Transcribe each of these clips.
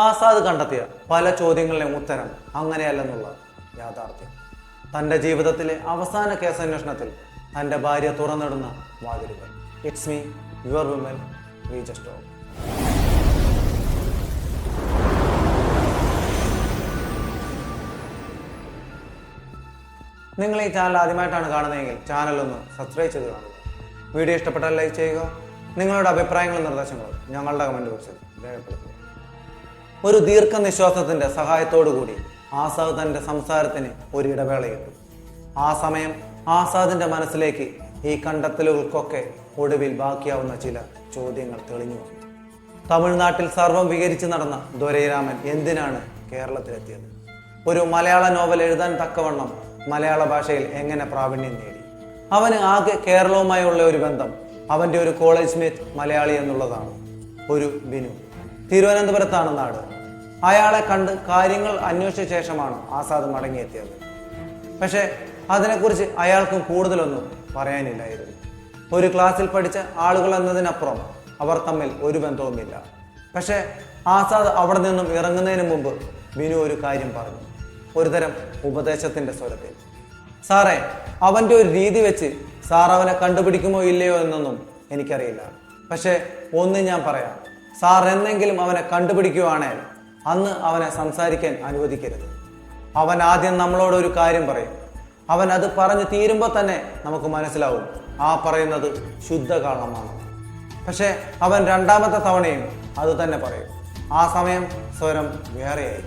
ആസാദ് കണ്ടെത്തിയ പല ചോദ്യങ്ങളുടെയും ഉത്തരം അങ്ങനെയല്ലെന്നുള്ള യാഥാർത്ഥ്യം. തൻ്റെ ജീവിതത്തിലെ അവസാന കേസന്വേഷണത്തിൽ തൻ്റെ ഭാര്യ തുറന്നിടുന്ന വാതിലുകൾ. It's me, your Vimal, we just talk. നിങ്ങൾ ഈ ചാനൽ ആദ്യമായിട്ടാണ് കാണുന്നതെങ്കിൽ ചാനലൊന്ന് സബ്സ്ക്രൈബ് ചെയ്ത് കാണുക. വീഡിയോ ഇഷ്ടപ്പെട്ടാൽ ലൈക്ക് ചെയ്യുക. നിങ്ങളുടെ അഭിപ്രായങ്ങളും നിർദ്ദേശങ്ങളും ഞങ്ങളുടെ കമൻറ്റ് ബോക്സിൽ രേഖപ്പെടുത്തുക. ഒരു ദീർഘനിശ്വാസത്തിൻ്റെ സഹായത്തോടുകൂടി ആസാദ് തൻ്റെ സംസാരത്തിന് ഒരു ഇടവേളയിട്ടു. ആ സമയം ആസാദിൻ്റെ മനസ്സിലേക്ക് ഈ കണ്ടെത്തലുകൾക്കൊക്കെ ഒടുവിൽ ബാക്കിയാവുന്ന ചില ചോദ്യങ്ങൾ തെളിഞ്ഞു വന്നു. തമിഴ്നാട്ടിൽ സർവം വികരിച്ച് നടന്ന ദൊരൈരാമൻ എന്തിനാണ് കേരളത്തിലെത്തിയത്? ഒരു മലയാള നോവൽ എഴുതാൻ തക്കവണ്ണം മലയാള ഭാഷയിൽ എങ്ങനെ പ്രാവീണ്യം നേടി? അവന് ആകെ കേരളവുമായുള്ള ഒരു ബന്ധം അവൻ്റെ ഒരു കോളേജ് മേറ്റ് മലയാളി എന്നുള്ളതാണ്. ഒരു ബിനു. തിരുവനന്തപുരത്താണ് നാട്. അയാളെ കണ്ട് കാര്യങ്ങൾ അന്വേഷിച്ച ശേഷമാണ് ആസാദ് മടങ്ങിയെത്തിയത്. പക്ഷേ അതിനെക്കുറിച്ച് അയാൾക്കും കൂടുതലൊന്നും പറയാനില്ലായിരുന്നു. ഒരു ക്ലാസ്സിൽ പഠിച്ച ആളുകൾ എന്നതിനപ്പുറം അവർ തമ്മിൽ ഒരു ബന്ധവുമില്ല. പക്ഷേ ആസാദ് അവിടെ നിന്നും ഇറങ്ങുന്നതിന് മുമ്പ് ബിനു ഒരു കാര്യം പറഞ്ഞു, ഒരുതരം ഉപദേശത്തിൻ്റെ സ്വരത്തിൽ. സാറേ, അവൻ്റെ ഒരു രീതി വെച്ച് സാർ അവനെ കണ്ടുപിടിക്കുമോ ഇല്ലയോ എന്നൊന്നും എനിക്കറിയില്ല. പക്ഷേ ഒന്ന് ഞാൻ പറയാം, സാർ എന്നെങ്കിലും അവനെ കണ്ടുപിടിക്കുകയാണെങ്കിൽ അന്ന് അവനെ സംസാരിക്കാൻ അനുവദിക്കരുത്. അവൻ ആദ്യം നമ്മളോട് ഒരു കാര്യം പറയും. അവൻ അത് പറഞ്ഞു തീരുമ്പോൾ തന്നെ നമുക്ക് മനസ്സിലാവും ആ പറയുന്നത് ശുദ്ധ കള്ളമാണ്. പക്ഷേ അവൻ രണ്ടാമത്തെ തവണയും അത് തന്നെ പറയും. ആ സമയം സ്വരം വേറെയായി.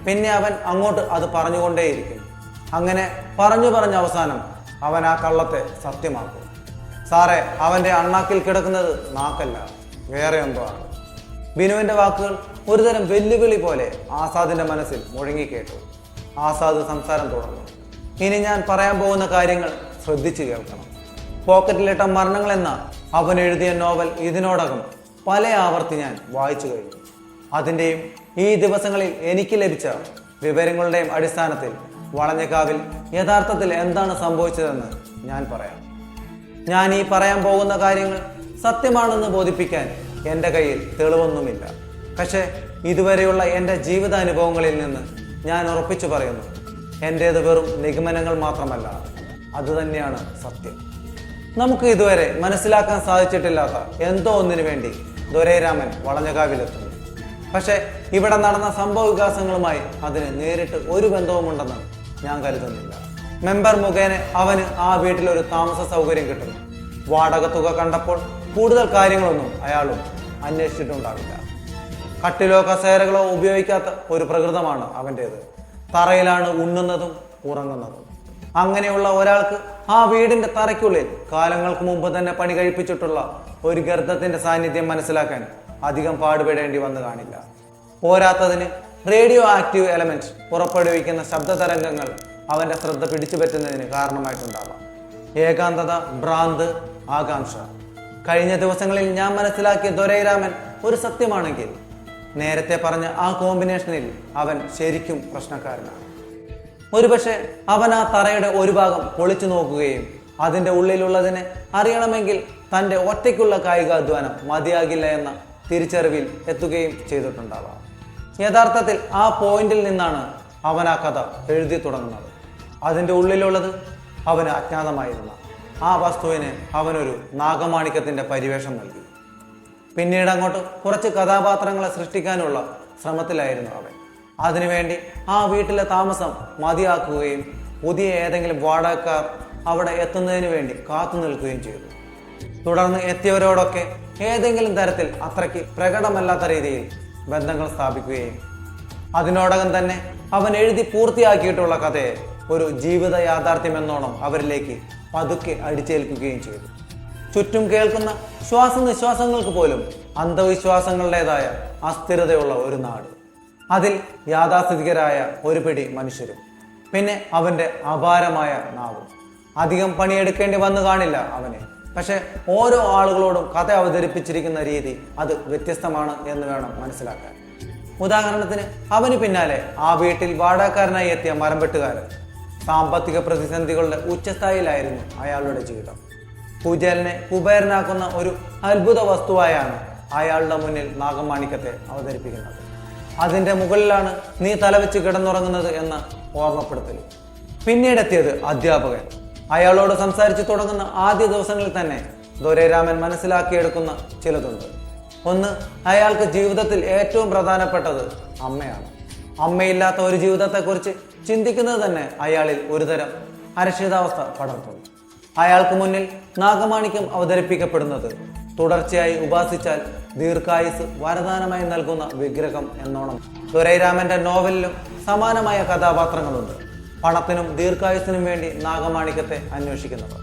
പിന്നെ അവൻ അങ്ങോട്ട് അത് പറഞ്ഞുകൊണ്ടേയിരിക്കും. അങ്ങനെ പറഞ്ഞു അവസാനം അവൻ ആ കള്ളത്തെ സത്യമാക്കും. സാറേ, അവൻ്റെ അണ്ണാക്കിൽ കിടക്കുന്നത് നാക്കല്ല, വേറെ എന്തോ ആണ്. ബിനുവിൻ്റെ വാക്കുകൾ ഒരുതരം വെല്ലുവിളി പോലെ ആസാദിൻ്റെ മനസ്സിൽ മുഴങ്ങിക്കേട്ടു. ആസാദ് സംസാരം തുടർന്നു. ഇനി ഞാൻ പറയാൻ പോകുന്ന കാര്യങ്ങൾ ശ്രദ്ധിച്ചു കേൾക്കണം. പോക്കറ്റിലിട്ട മരണങ്ങൾ എന്ന അവൻ എഴുതിയ നോവൽ ഇതിനോടകം പല ആവർത്തി ഞാൻ വായിച്ചു കഴിഞ്ഞു. അതിൻ്റെയും ഈ ദിവസങ്ങളിൽ എനിക്ക് ലഭിച്ച വിവരങ്ങളുടെയും അടിസ്ഥാനത്തിൽ വളഞ്ഞകാവിൽ യഥാർത്ഥത്തിൽ എന്താണ് സംഭവിച്ചതെന്ന് ഞാൻ പറയാം. ഞാൻ ഈ പറയാൻ പോകുന്ന കാര്യങ്ങൾ സത്യമാണെന്ന് ബോധിപ്പിക്കാൻ എൻ്റെ കയ്യിൽ തെളിവൊന്നുമില്ല. പക്ഷേ ഇതുവരെയുള്ള എൻ്റെ ജീവിതാനുഭവങ്ങളിൽ നിന്ന് ഞാൻ ഉറപ്പിച്ചു പറയുന്നു, എൻ്റേത് വെറും നിഗമനങ്ങൾ മാത്രമല്ല, അതുതന്നെയാണ് സത്യം. നമുക്ക് ഇതുവരെ മനസ്സിലാക്കാൻ സാധിച്ചിട്ടില്ലാത്ത എന്തോ ഒന്നിനു വേണ്ടി ദൊരൈരാമൻ വളഞ്ഞകാവിലെത്തുന്നു. പക്ഷേ ഇവിടെ നടന്ന സംഭവ വികാസങ്ങളുമായി അതിന് നേരിട്ട് ഒരു ബന്ധവുമുണ്ടെന്ന് ഞാൻ കരുതുന്നില്ല. മെമ്പർ മുഖേന അവന് ആ വീട്ടിലൊരു താമസ സൗകര്യം കിട്ടുന്നു. വാടക തുക കണ്ടപ്പോൾ കൂടുതൽ കാര്യങ്ങളൊന്നും അയാളും അന്വേഷിച്ചിട്ടുണ്ടാവില്ല. കട്ടിലോ കസേരകളോ ഉപയോഗിക്കാത്ത ഒരു പ്രകൃതമാണ് അവൻ്റേത്. തറയിലാണ് ഉണ്ണുന്നതും ഉറങ്ങുന്നതും. അങ്ങനെയുള്ള ഒരാൾക്ക് ആ വീടിന്റെ തറയ്ക്കുള്ളിൽ കാലങ്ങൾക്ക് മുമ്പ് തന്നെ പണി കഴിപ്പിച്ചിട്ടുള്ള ഒരു ഗർത്തത്തിന്റെ സാന്നിധ്യം മനസ്സിലാക്കാൻ അധികം പാടുപെടേണ്ടി വന്നു കാണില്ല. പോരാത്തതിന് റേഡിയോ ആക്റ്റീവ് എലമെന്റ് പുറപ്പെടുവിക്കുന്ന ശബ്ദ തരംഗങ്ങൾ അവന്റെ ശ്രദ്ധ പിടിച്ചുപറ്റുന്നതിന് കാരണമായിട്ടുണ്ടാവാം. ഏകാന്തത, ഭ്രാന്ത്, ആകാംക്ഷ. കഴിഞ്ഞ ദിവസങ്ങളിൽ ഞാൻ മനസ്സിലാക്കിയ ദൊരൈരാമൻ ഒരു സത്യമാണെങ്കിൽ നേരത്തെ പറഞ്ഞ ആ കോമ്പിനേഷനിൽ അവൻ ശരിക്കും പ്രശ്നക്കാരനാണ്. ഒരുപക്ഷെ അവൻ ആ തറയുടെ ഒരു ഭാഗം പൊളിച്ചു നോക്കുകയും അതിൻ്റെ ഉള്ളിലുള്ളതിനെ അറിയണമെങ്കിൽ തൻ്റെ ഒറ്റയ്ക്കുള്ള കായികാധ്വാനം മതിയാകില്ല എന്ന തിരിച്ചറിവിൽ എത്തുകയും ചെയ്തിട്ടുണ്ടാവാം. യഥാർത്ഥത്തിൽ ആ പോയിന്റിൽ നിന്നാണ് അവൻ ആ കഥ എഴുതി തുടങ്ങുന്നത്. അതിൻ്റെ ഉള്ളിലുള്ളത് അവന് അജ്ഞാതമായിരുന്ന ആ വസ്തുവിന് അവനൊരു നാഗമാണിക്യത്തിൻ്റെ പരിവേഷം നൽകി. പിന്നീട് അങ്ങോട്ട് കുറച്ച് കഥാപാത്രങ്ങളെ സൃഷ്ടിക്കാനുള്ള ശ്രമത്തിലായിരുന്നു അവൻ. അതിനുവേണ്ടി ആ വീട്ടിലെ താമസം മതിയാക്കുകയും പുതിയ ഏതെങ്കിലും വാടകക്കാർ അവിടെ എത്തുന്നതിന് വേണ്ടി കാത്തു നിൽക്കുകയും ചെയ്തു. തുടർന്ന് എത്തിയവരോടൊക്കെ ഏതെങ്കിലും തരത്തിൽ അത്രയ്ക്ക് പ്രകടമല്ലാത്ത രീതിയിൽ ബന്ധങ്ങൾ സ്ഥാപിക്കുകയും അതിനോടകം തന്നെ അവൻ എഴുതി പൂർത്തിയാക്കിയിട്ടുള്ള കഥയെ ഒരു ജീവിത യാഥാർത്ഥ്യമെന്നോണം അവരിലേക്ക് പതുക്കെ അടിച്ചേൽക്കുകയും ചെയ്തു. ചുറ്റും കേൾക്കുന്ന ശ്വാസനിശ്വാസങ്ങൾക്ക് പോലും അന്ധവിശ്വാസങ്ങളുടേതായ അസ്ഥിരതയുള്ള ഒരു നാട്. അതിൽ യാഥാസ്ഥിതികരായ ഒരു പിടി മനുഷ്യരും പിന്നെ അവൻ്റെ അപാരമായ നാവും. അധികം പണിയെടുക്കേണ്ടി വന്നു കാണില്ല അവനെ. പക്ഷെ ഓരോ ആളുകളോടും കഥ അവതരിപ്പിച്ചിരിക്കുന്ന രീതി അത് വ്യത്യസ്തമാണ് എന്ന് വേണം മനസ്സിലാക്കാൻ. ഉദാഹരണത്തിന് അവന് പിന്നാലെ ആ വീട്ടിൽ വാടകക്കാരനായി എത്തിയ മരംവെട്ടുകാരൻ. സാമ്പത്തിക പ്രതിസന്ധികളുടെ ഉച്ചസ്ഥായിലായിരുന്നു അയാളുടെ ജീവിതം. കുചേലനെ കുബേരനാക്കുന്ന ഒരു അത്ഭുത വസ്തുവായാണ് അയാളുടെ മുന്നിൽ നാഗമാണിക്യത്തെ അവതരിപ്പിക്കുന്നത്. അതിൻ്റെ മുകളിലാണ് നീ തലവെച്ച് കിടന്നുറങ്ങുന്നത് എന്ന ഓർമ്മപ്പെടുത്തൽ. പിന്നീടെത്തിയത് അധ്യാപകൻ. അയാളോട് സംസാരിച്ചു തുടങ്ങുന്ന ആദ്യ ദിവസങ്ങളിൽ തന്നെ ദൊരൈരാമൻ മനസ്സിലാക്കിയെടുക്കുന്ന ചിലതുണ്ട്. ഒന്ന്, അയാൾക്ക് ജീവിതത്തിൽ ഏറ്റവും പ്രധാനപ്പെട്ടത് അമ്മയാണ്. അമ്മയില്ലാത്ത ഒരു ജീവിതത്തെക്കുറിച്ച് ചിന്തിക്കുന്നത് തന്നെ അയാളിൽ ഒരുതരം അരക്ഷിതാവസ്ഥ പടർത്തുന്നു. അയാൾക്ക് മുന്നിൽ നാഗമാണിക്യം അവതരിപ്പിക്കപ്പെടുന്നത് തുടർച്ചയായി ഉപാസിച്ചാൽ ദീർഘായുസ് വരദാനമായി നൽകുന്ന വിഗ്രഹം എന്നോണം. ദൊരൈരാമന്റെ നോവലിലും സമാനമായ കഥാപാത്രങ്ങളുണ്ട്. പണത്തിനും ദീർഘായുസിനും വേണ്ടി നാഗമാണിക്യത്തെ അന്വേഷിക്കുന്നവർ.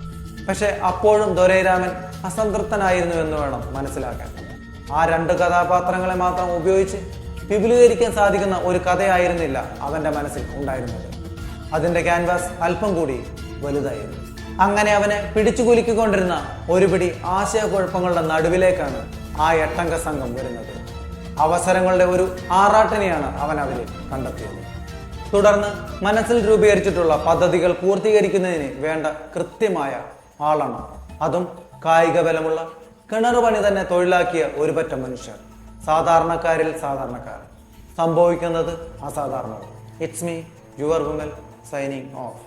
പക്ഷെ അപ്പോഴും ദൊരൈരാമൻ അസംതൃപ്തനായിരുന്നു എന്ന് വേണം മനസ്സിലാക്കാൻ. ആ രണ്ട് കഥാപാത്രങ്ങളെ മാത്രം ഉപയോഗിച്ച് വിപുലീകരിക്കാൻ സാധിക്കുന്ന ഒരു കഥയായിരുന്നില്ല അവന്റെ മനസ്സിൽ ഉണ്ടായിരുന്നത്. അതിന്റെ ക്യാൻവാസ് അല്പം കൂടി വലുതായിരുന്നു. അങ്ങനെ അവനെ പിടിച്ചുകുലുക്കിക്കൊണ്ടിരുന്ന ഒരുപിടി ആശയക്കുഴപ്പങ്ങളുടെ നടുവിലേക്കാണ് ആ 8 സംഘം വരുന്നത്. അവസരങ്ങളുടെ ഒരു ആറാട്ടിനെയാണ് അവൻ അവരിൽ കണ്ടെത്തിയത്. തുടർന്ന് മനസ്സിൽ രൂപീകരിച്ചിട്ടുള്ള പദ്ധതികൾ പൂർത്തീകരിക്കുന്നതിന് വേണ്ട കൃത്യമായ ആളാണ്. അതും കായിക ബലമുള്ള കിണറുപണി തന്നെ തൊഴിലാക്കിയ ഒരുപറ്റ മനുഷ്യർ. സാധാരണക്കാരിൽ സാധാരണക്കാർ. സംഭവിക്കുന്നത് അസാധാരണവും. It's me your Vimal signing of.